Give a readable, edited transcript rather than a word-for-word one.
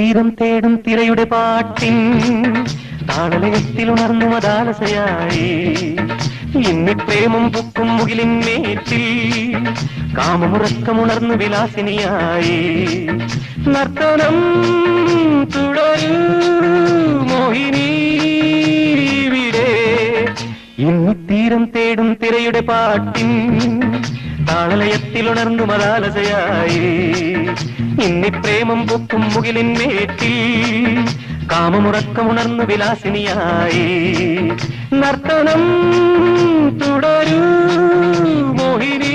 തീരം തേടും തിരയുടെ പാട്ടിൻ താളലയത്തിൽ ഉണർന്നു മതാലസയായി ഇന്നി പ്രേമം പൊക്കും മുകിലിൻ മേറ്റിൽ കാമമുറക്കമുണർന്നു വിലാസിനിയായി നർത്തനം തുടരൂ മോഹിനി ഇവിടെ ഇന്നി തീരം തേടും തിരയുടെ പാട്ടിൻ താളലയത്തിൽ ഉണർന്നു മതാലസയായി ഇന്നി പ്രേമം പൊക്കും മുകിലിൻ മേറ്റിൽ കാമമുറക്കമുണർന്നു വിലാസിനിയായി നർത്തനം തുടരൂ മോഹിനി